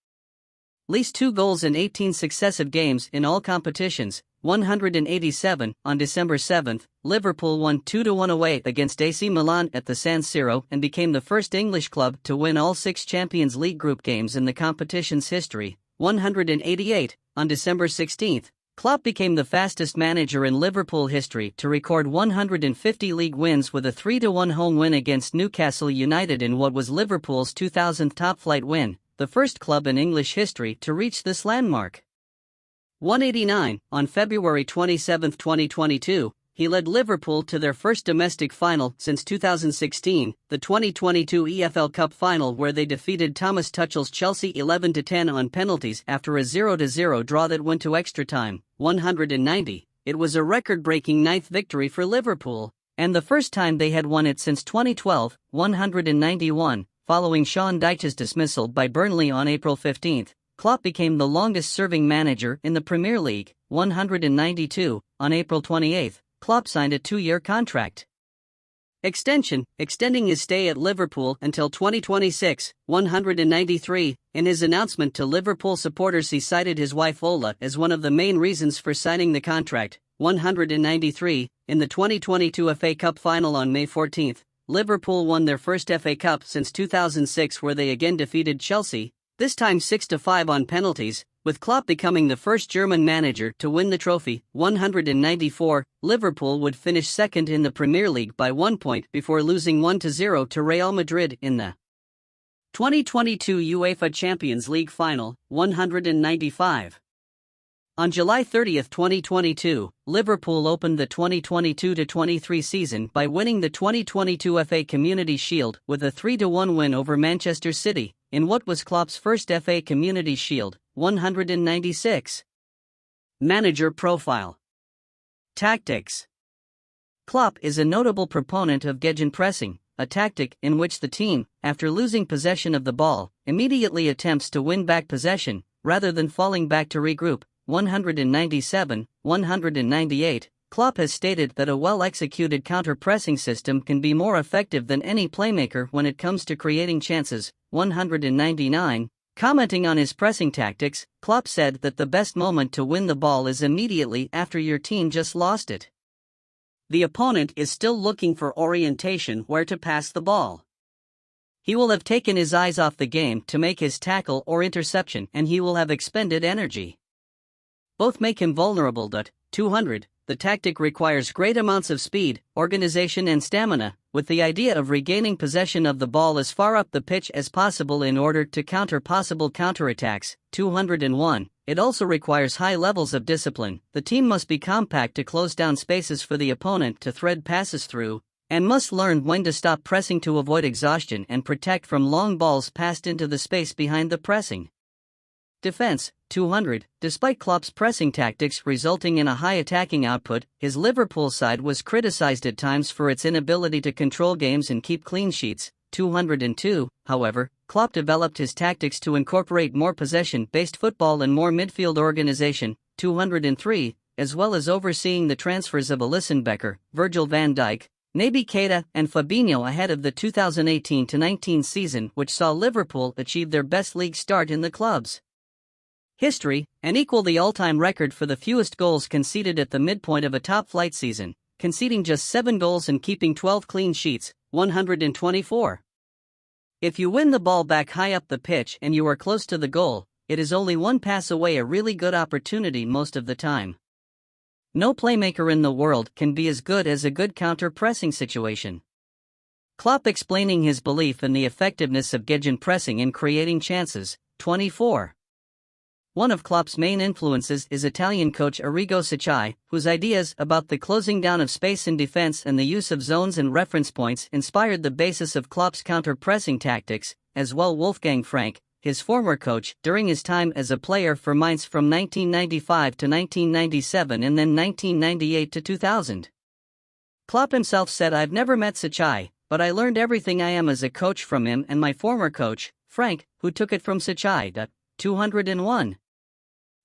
least 2 goals in 18 successive games in all competitions, 187. On December 7, Liverpool won 2-1 away against AC Milan at the San Siro and became the first English club to win all 6 Champions League group games in the competition's history, 188. On December 16, Klopp became the fastest manager in Liverpool history to record 150 league wins with a 3-1 home win against Newcastle United in what was Liverpool's 2000th top-flight win, the first club in English history to reach this landmark. 189. On February 27, 2022, he led Liverpool to their first domestic final since 2016, the 2022 EFL Cup final, where they defeated Thomas Tuchel's Chelsea 11-10 on penalties after a 0-0 draw that went to extra time, 190. It was a record-breaking 9th victory for Liverpool, and the first time they had won it since 2012, 191. Following Sean Dyche's dismissal by Burnley on April 15, Klopp became the longest-serving manager in the Premier League, 192. On April 28, Klopp signed a 2-year contract extension, extending his stay at Liverpool until 2026, 193. In his announcement to Liverpool supporters, he cited his wife Ola as one of the main reasons for signing the contract, 193. In the 2022 FA Cup final on May 14, Liverpool won their first FA Cup since 2006, where they again defeated Chelsea, this time 6-5 on penalties, with Klopp becoming the first German manager to win the trophy. 194. Liverpool would finish second in the Premier League by 1 point before losing 1-0 to Real Madrid in the 2022 UEFA Champions League final, 195. On July 30, 2022, Liverpool opened the 2022-23 season by winning the 2022 FA Community Shield with a 3-1 win over Manchester City, in what was Klopp's first FA Community Shield, 196. Manager profile. Tactics. Klopp is a notable proponent of gegenpressing, a tactic in which the team, after losing possession of the ball, immediately attempts to win back possession, rather than falling back to regroup. 197, 198. Klopp has stated that a well-executed counter-pressing system can be more effective than any playmaker when it comes to creating chances. 199. Commenting on his pressing tactics, Klopp said that the best moment to win the ball is immediately after your team just lost it. The opponent is still looking for orientation where to pass the ball. He will have taken his eyes off the game to make his tackle or interception, and he will have expended energy. Both make him vulnerable. 200. The tactic requires great amounts of speed, organization and stamina, with the idea of regaining possession of the ball as far up the pitch as possible in order to counter possible counterattacks. 201. It also requires high levels of discipline. The team must be compact to close down spaces for the opponent to thread passes through, and must learn when to stop pressing to avoid exhaustion and protect from long balls passed into the space behind the pressing. Defense. 200. Despite Klopp's pressing tactics resulting in a high attacking output, his Liverpool side was criticized at times for its inability to control games and keep clean sheets. 202. However, Klopp developed his tactics to incorporate more possession-based football and more midfield organization. 203. As well as overseeing the transfers of Alisson Becker, Virgil van Dijk, Naby Keita and Fabinho ahead of the 2018-19 season, which saw Liverpool achieve their best league start in the club's history, and equal the all-time record for the fewest goals conceded at the midpoint of a top-flight season, conceding just 7 goals and keeping 12 clean sheets, 124. If you win the ball back high up the pitch and you are close to the goal, it is only one pass away, a really good opportunity most of the time. No playmaker in the world can be as good as a good counter-pressing situation. Klopp explaining his belief in the effectiveness of gegenpressing in creating chances. 24. One of Klopp's main influences is Italian coach Arrigo Sacchi, whose ideas about the closing down of space in defense and the use of zones and reference points inspired the basis of Klopp's counter-pressing tactics, as well Wolfgang Frank, his former coach, during his time as a player for Mainz from 1995 to 1997 and then 1998 to 2000. Klopp himself said, "I've never met Sacchi, but I learned everything I am as a coach from him and my former coach, Frank, who took it from Sacchi." 201.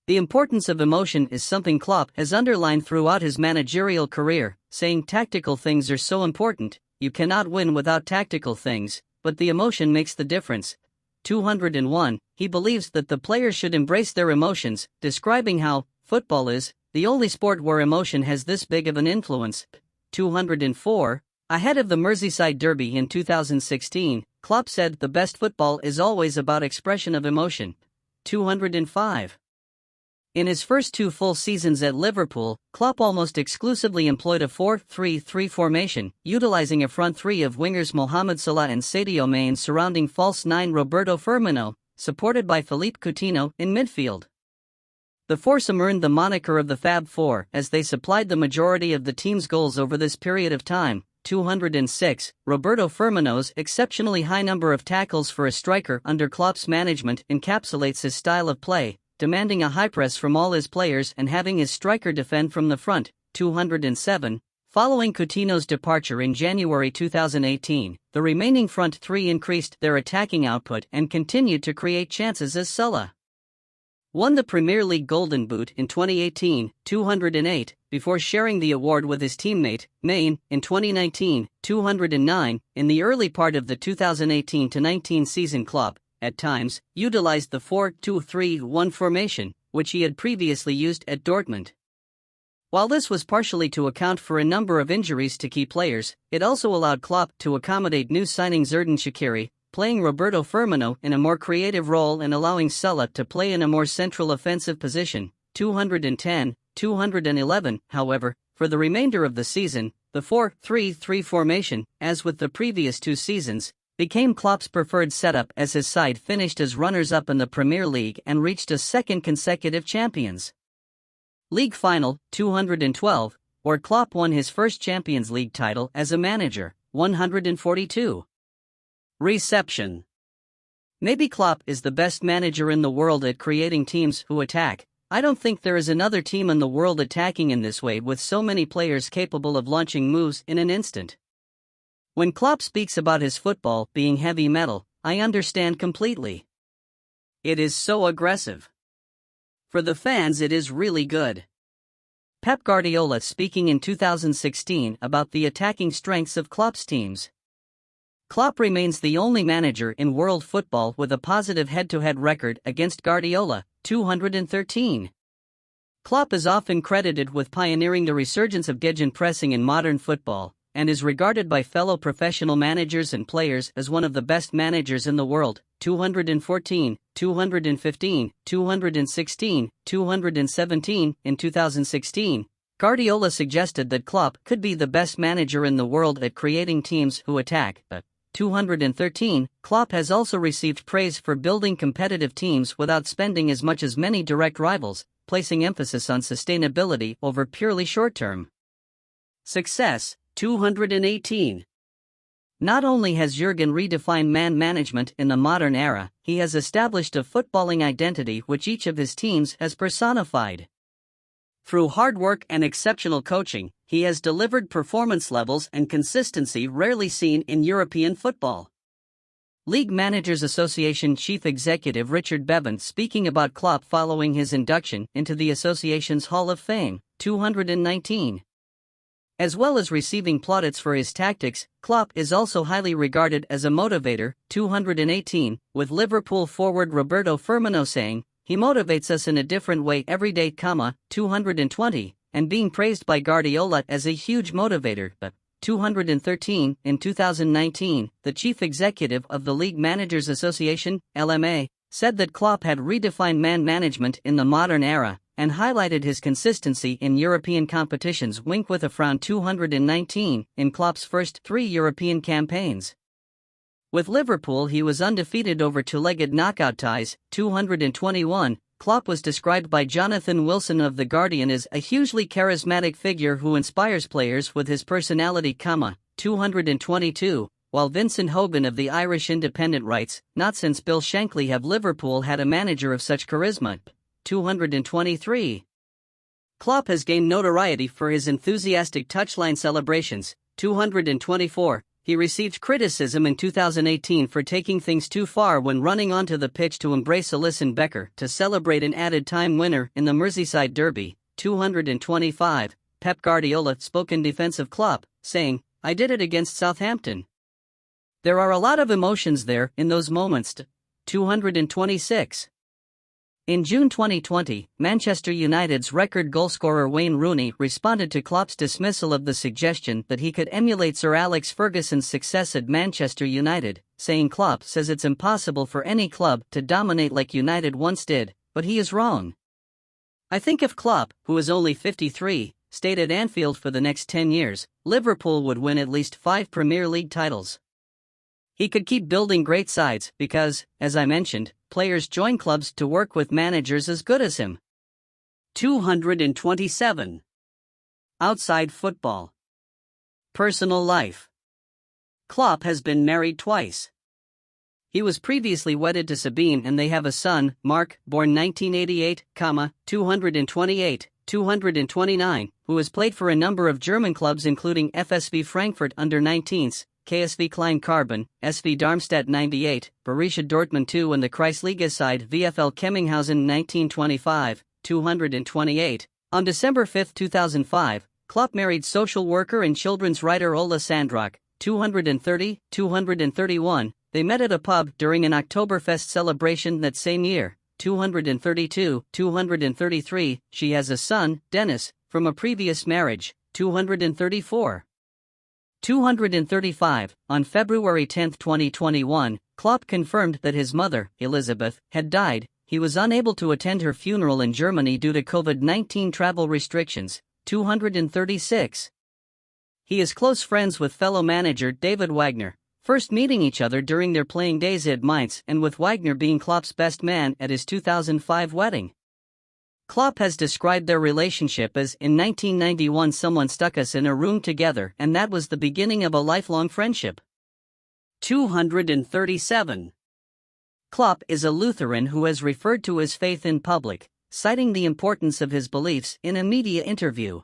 The importance of emotion is something Klopp has underlined throughout his managerial career, saying tactical things are so important, you cannot win without tactical things, but the emotion makes the difference. 201. He believes that the players should embrace their emotions, describing how football is the only sport where emotion has this big of an influence. 204. Ahead of the Merseyside derby in 2016, Klopp said the best football is always about expression of emotion. 205. In his first 2 full seasons at Liverpool, Klopp almost exclusively employed a 4-3-3 formation, utilizing a front three of wingers Mohamed Salah and Sadio Mane surrounding false 9 Roberto Firmino, supported by Philippe Coutinho in midfield. The foursome earned the moniker of the Fab Four as they supplied the majority of the team's goals over this period of time. 206. Roberto Firmino's exceptionally high number of tackles for a striker under Klopp's management encapsulates his style of play, demanding a high press from all his players and having his striker defend from the front. 207. Following Coutinho's departure in January 2018, the remaining front three increased their attacking output and continued to create chances as Salah won the Premier League Golden Boot in 2018, 208, before sharing the award with his teammate, Mane, in 2019, 209. In the early part of the 2018-19 season, Klopp, at times, utilized the 4-2-3-1 formation, which he had previously used at Dortmund. While this was partially to account for a number of injuries to key players, it also allowed Klopp to accommodate new signing Xherdan Shaqiri, playing Roberto Firmino in a more creative role and allowing Salah to play in a more central offensive position. 210, 211. However, for the remainder of the season, the 4-3-3 formation, as with the previous 2 seasons, became Klopp's preferred setup as his side finished as runners-up in the Premier League and reached a second consecutive Champions League final. 212, where Klopp won his first Champions League title as a manager. 142. Reception. Maybe Klopp is the best manager in the world at creating teams who attack. I don't think there is another team in the world attacking in this way with so many players capable of launching moves in an instant. When Klopp speaks about his football being heavy metal, I understand completely. It is so aggressive. For the fans, it is really good. Pep Guardiola speaking in 2016 about the attacking strengths of Klopp's teams. Klopp remains the only manager in world football with a positive head-to-head record against Guardiola. 213. Klopp is often credited with pioneering the resurgence of gegenpressing in modern football, and is regarded by fellow professional managers and players as one of the best managers in the world. 214, 215, 216, 217. In 2016, Guardiola suggested that Klopp could be the best manager in the world at creating teams who attack. 213, Klopp has also received praise for building competitive teams without spending as much as many direct rivals, placing emphasis on sustainability over purely short-term success. 218. Not only has Jurgen redefined man management in the modern era, he has established a footballing identity which each of his teams has personified. Through hard work and exceptional coaching, he has delivered performance levels and consistency rarely seen in European football. League Managers Association Chief Executive Richard Bevan speaking about Klopp following his induction into the association's Hall of Fame. 219. As well as receiving plaudits for his tactics, Klopp is also highly regarded as a motivator. 218, with Liverpool forward Roberto Firmino saying, "He motivates us in a different way every day." 220, and being praised by Guardiola as a huge motivator. 213, in 2019, the chief executive of the League Managers Association, LMA, said that Klopp had redefined man management in the modern era, and highlighted his consistency in European competitions. Wink with a frown. 219, in Klopp's first 3 European campaigns with Liverpool, he was undefeated over two-legged knockout ties. 221, Klopp was described by Jonathan Wilson of The Guardian as a hugely charismatic figure who inspires players with his personality. 222, while Vincent Hogan of the Irish Independent writes, "Not since Bill Shankly have Liverpool had a manager of such charisma." 223. Klopp has gained notoriety for his enthusiastic touchline celebrations. 224. He received criticism in 2018 for taking things too far when running onto the pitch to embrace Alisson Becker to celebrate an added time winner in the Merseyside derby. 225. Pep Guardiola spoke in defense of Klopp, saying, "I did it against Southampton. There are a lot of emotions there in those moments." 226. In June 2020, Manchester United's record goalscorer Wayne Rooney responded to Klopp's dismissal of the suggestion that he could emulate Sir Alex Ferguson's success at Manchester United, saying Klopp says it's impossible for any club to dominate like United once did, but he is wrong. "I think if Klopp, who is only 53, stayed at Anfield for the next 10 years, Liverpool would win at least 5 Premier League titles. He could keep building great sides because, as I mentioned, players join clubs to work with managers as good as him." 227. Outside football. Personal life. Klopp has been married twice. He was previously wedded to Sabine and they have a son, Mark, born 1988, 228, 229, who has played for a number of German clubs including FSV Frankfurt under-19s, KSV Klein Carbon, SV Darmstadt 98, Borussia Dortmund 2 and the Kreisliga side VfL Kemminghausen 1925, 228. On December 5, 2005, Klopp married social worker and children's writer Ola Sandrock, 230, 231. They met at a pub during an Oktoberfest celebration that same year. 232, 233. She has a son, Dennis, from a previous marriage. 234. 235. On February 10, 2021, Klopp confirmed that his mother, Elizabeth, had died. He was unable to attend her funeral in Germany due to COVID-19 travel restrictions. 236. He is close friends with fellow manager David Wagner, first meeting each other during their playing days at Mainz and with Wagner being Klopp's best man at his 2005 wedding. Klopp has described their relationship as, "In 1991 someone stuck us in a room together and that was the beginning of a lifelong friendship." 237. Klopp is a Lutheran who has referred to his faith in public, citing the importance of his beliefs in a media interview.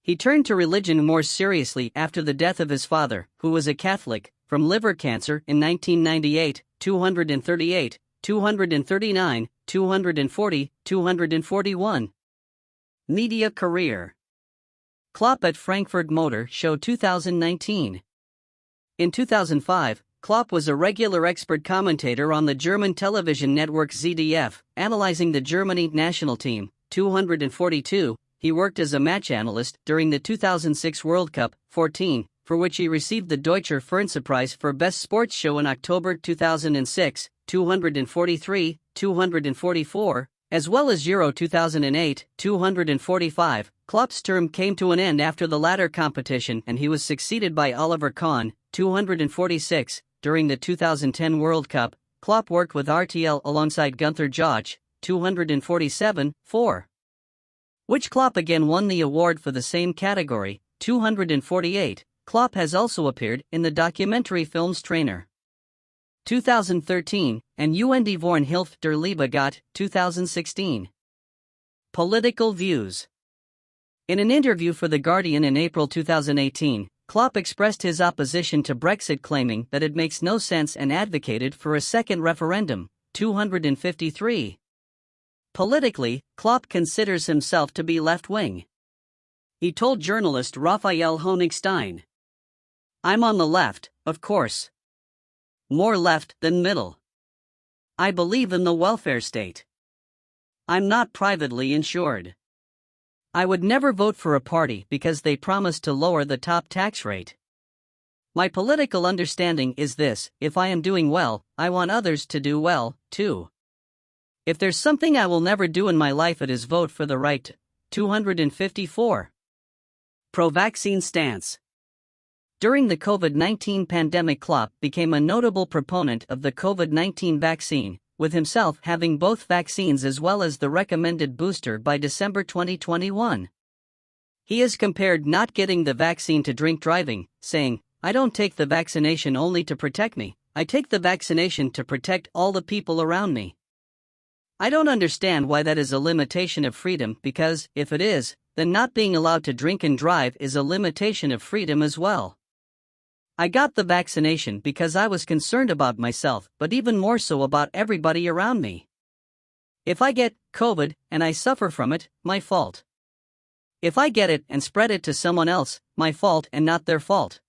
He turned to religion more seriously after the death of his father, who was a Catholic, from liver cancer in 1998, 238, 239, 240, 241. Media career. Klopp at Frankfurt Motor Show 2019. In 2005, Klopp was a regular expert commentator on the German television network ZDF, analyzing the Germany national team, 242. He worked as a match analyst during the 2006 World Cup, 14, for which he received the Deutscher Fernsehpreis for Best Sports Show in October 2006, 243, 244, as well as Euro 2008, 245. Klopp's term came to an end after the latter competition and he was succeeded by Oliver Kahn, 246. During the 2010 World Cup, Klopp worked with RTL alongside Gunther Jauch, 247, 4. Which Klopp again won the award for the same category, 248. Klopp has also appeared in the documentary films Trainer 2013 and Und Vorn Hilft der Liebe Gott 2016. Political views. In an interview for The Guardian in April 2018, Klopp expressed his opposition to Brexit, claiming that it makes no sense and advocated for a second referendum, 253. Politically, Klopp considers himself to be left-wing. He told journalist Raphael Honigstein, "I'm on the left, of course. More left than middle. I believe in the welfare state. I'm not privately insured. I would never vote for a party because they promise to lower the top tax rate. My political understanding is this: if I am doing well, I want others to do well, too. If there's something I will never do in my life, it is vote for the right." 254. Pro-vaccine stance. During the COVID-19 pandemic, Klopp became a notable proponent of the COVID-19 vaccine, with himself having both vaccines as well as the recommended booster by December 2021. He has compared not getting the vaccine to drink driving, saying, "I don't take the vaccination only to protect me, I take the vaccination to protect all the people around me. I don't understand why that is a limitation of freedom, because, if it is, then not being allowed to drink and drive is a limitation of freedom as well. I got the vaccination because I was concerned about myself, but even more so about everybody around me. If I get COVID and I suffer from it, my fault. If I get it and spread it to someone else, my fault and not their fault."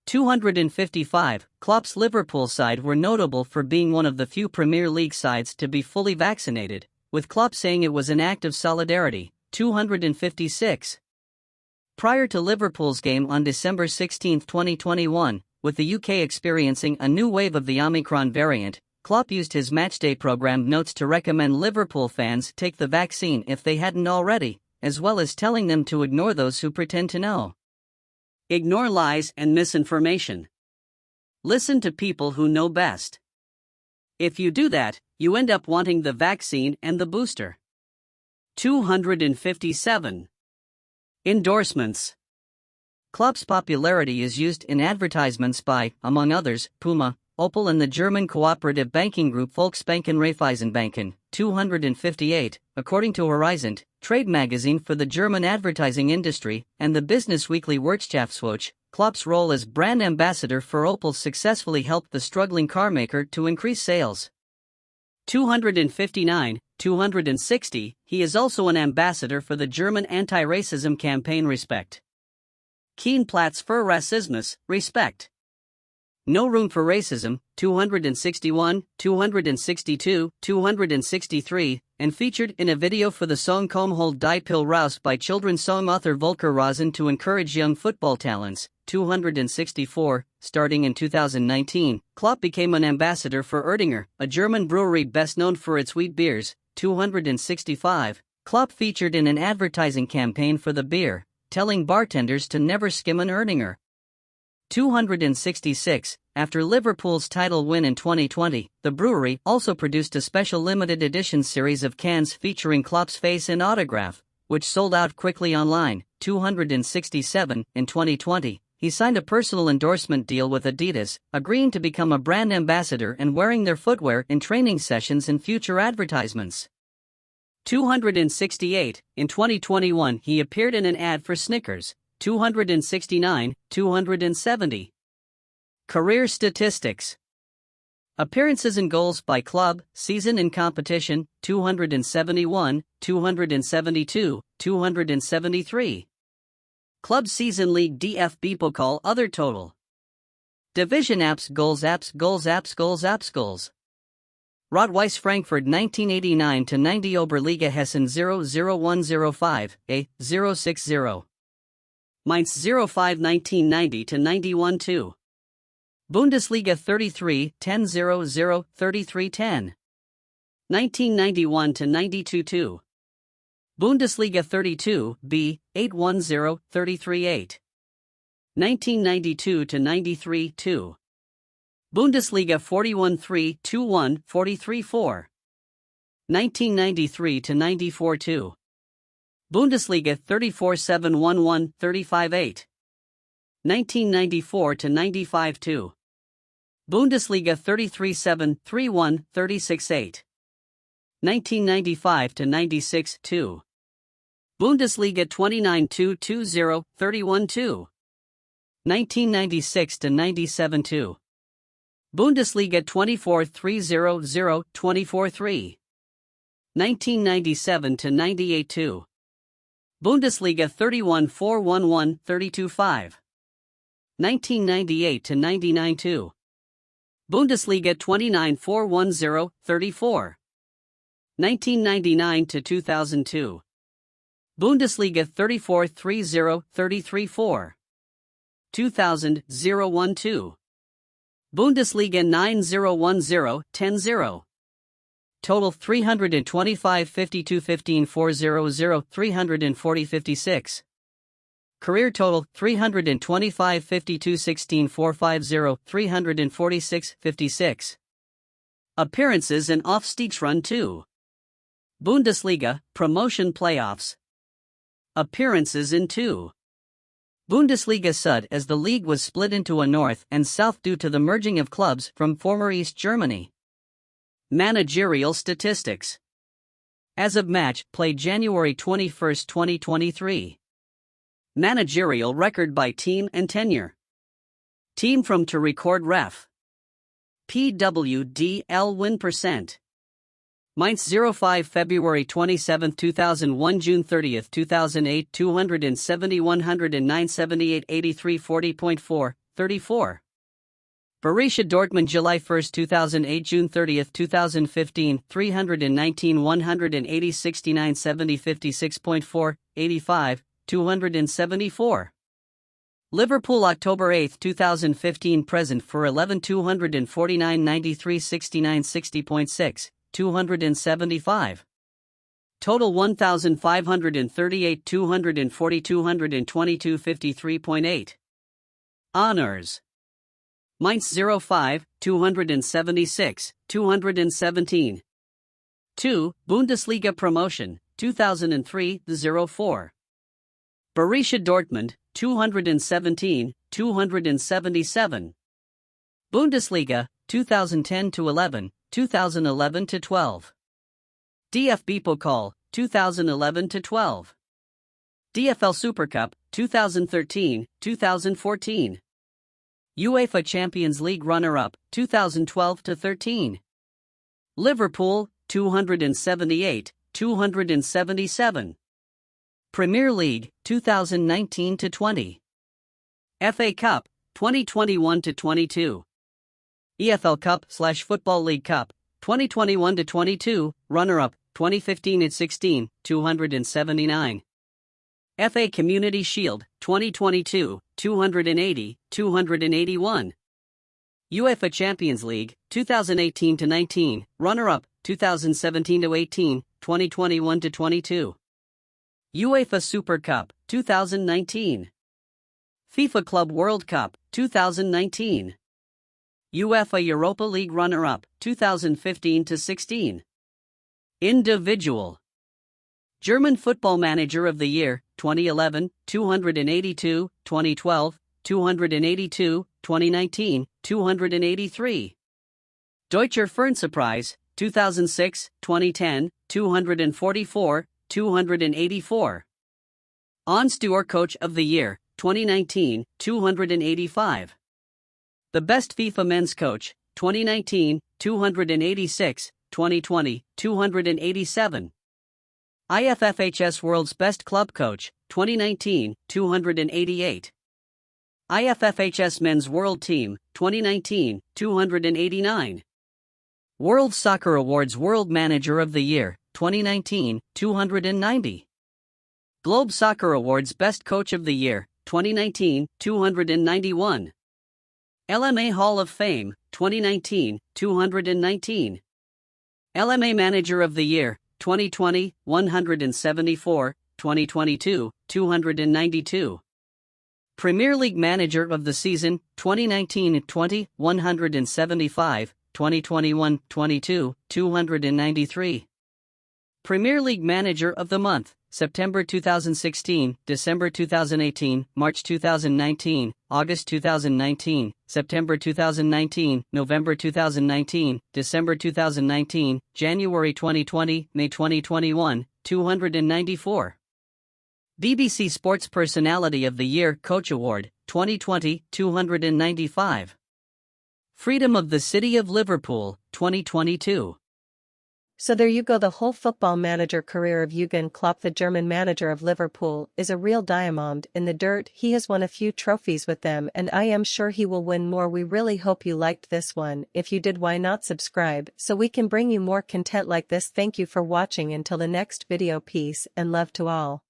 255. Klopp's Liverpool side were notable for being one of the few Premier League sides to be fully vaccinated, with Klopp saying it was an act of solidarity. 256. Prior to Liverpool's game on December 16, 2021, with the UK experiencing a new wave of the Omicron variant, Klopp used his matchday program notes to recommend Liverpool fans take the vaccine if they hadn't already, as well as telling them to ignore those who pretend to know. Ignore lies and misinformation. Listen to people who know best. If you do that, you end up wanting the vaccine and the booster. 257. Endorsements. Klopp's popularity is used in advertisements by, among others, Puma, Opel and the German cooperative banking group Volksbanken Raiffeisenbanken. 258, according to Horizon, trade magazine for the German advertising industry, and the Business Weekly Wirtschaftswoche, Klopp's role as brand ambassador for Opel successfully helped the struggling carmaker to increase sales. 259, 260, he is also an ambassador for the German anti-racism campaign Respect. Kein Platz für Rassismus, Respect. No Room for Racism, 261, 262, 263, and featured in a video for the song Komm hol die Pille raus by children's song author Volker Rosen to encourage young football talents. 264, starting in 2019, Klopp became an ambassador for Erdinger, a German brewery best known for its wheat beers. 265, Klopp featured in an advertising campaign for the beer, telling bartenders to never skim an Erdinger. 266, after Liverpool's title win in 2020, the brewery also produced a special limited edition series of cans featuring Klopp's face and autograph, which sold out quickly online. 267, in 2020, he signed a personal endorsement deal with Adidas, agreeing to become a brand ambassador and wearing their footwear in training sessions and future advertisements. 268, in 2021 he appeared in an ad for Snickers. 269, 270. Career statistics. Appearances and goals by club, season in competition, 271, 272, 273. Club season league DFB Pokal other total. Division apps goals. Rot-Weiss Frankfurt 1989-90 Oberliga Hessen 00105, A, 060. Mainz 05 1990-91 2. Bundesliga 33, 10-0-0, 33-10. 1991-92 2. Bundesliga 32, B, 8-1-0, 33-8. 1992-93 2. Bundesliga 41-3, 2-1, 43-4. 1993-94 2. Bundesliga 34-7-1-1, 35-8. 1994-95 2. Bundesliga 33-7, 3-1, 36-8. 1995-96 2. Bundesliga 29-2, 2-0, 31-2. 1996-97 2. Bundesliga 24-3-0-0, 24-3. 1997-98 2. Bundesliga 31-4-1-1, 32-5. 1998-99 2. Bundesliga 29-4-1-0, 34. 1999-2002. Bundesliga 34-3-0, 33-4. 2000, 0-1-2. Bundesliga 9-0-1-0, 10-0. Total 325 52 15 400 340 56. Career total 325 52 16 450 346 56. Appearances in Aufstiegsrunde 2. Bundesliga, promotion playoffs. Appearances in 2. Bundesliga Süd, as the league was split into a North and South due to the merging of clubs from former East Germany. Managerial statistics. As of match played January 21, 2023. Managerial record by team and tenure. Team from to record ref. PWDL win percent. Mainz 05 February 27, 2001 June 30, 2008 270 109 78 83 40.4, 34. Borussia Dortmund July 1, 2008 June 30, 2015 319 180 69 70 56.4, 85, 274. Liverpool October 8, 2015 present for 11 249 93 69 60.6, 275. Total 1,538 240 222 53.8. Honors. Mainz 05, 276, 217. 2. Bundesliga promotion, 2003-04. Borussia Dortmund, 217, 277. Bundesliga, 2010-11, 2011-12. DFB Pokal, 2011-12. DFL Super Cup, 2013-2014. UEFA Champions League runner-up, 2012-13. Liverpool, 278, 277. Premier League, 2019-20. FA Cup, 2021-22. EFL Cup/Football League Cup, 2021-22, runner-up, 2015-16, 279. FA Community Shield, 2022, 280, 281. UEFA Champions League, 2018-19, runner-up, 2017-18, 2021-22. UEFA Super Cup, 2019. FIFA Club World Cup, 2019. UEFA Europa League runner-up, 2015-16. Individual. German Football Manager of the Year, 2011, 282, 2012, 282, 2019, 283. Deutscher Fernsehpreis, 2006, 2010, 244, 284. Ons Doer Coach of the Year, 2019, 285. The Best FIFA Men's Coach, 2019, 286, 2020, 287. IFFHS World's Best Club Coach, 2019, 288. IFFHS Men's World Team, 2019, 289. World Soccer Awards World Manager of the Year, 2019, 290. Globe Soccer Awards Best Coach of the Year, 2019, 291. LMA Hall of Fame, 2019, 219. LMA Manager of the Year, 2020, 174, 2022, 292. Premier League Manager of the Season, 2019-20, 175, 2021-22, 293. Premier League Manager of the Month, September 2016, December 2018, March 2019, August 2019, September 2019, November 2019, December 2019, January 2020, May 2021, 294. BBC Sports Personality of the Year Coach Award, 2020, 295. Freedom of the City of Liverpool, 2022. So there you go, the whole football manager career of Jugan Klopp, the German manager of Liverpool, is a real diamond in the dirt. He has won a few trophies with them, and I am sure he will win more. We really hope you liked this one. If you did, why not subscribe so we can bring you more content like this. Thank you for watching. Until the next video, peace and love to all.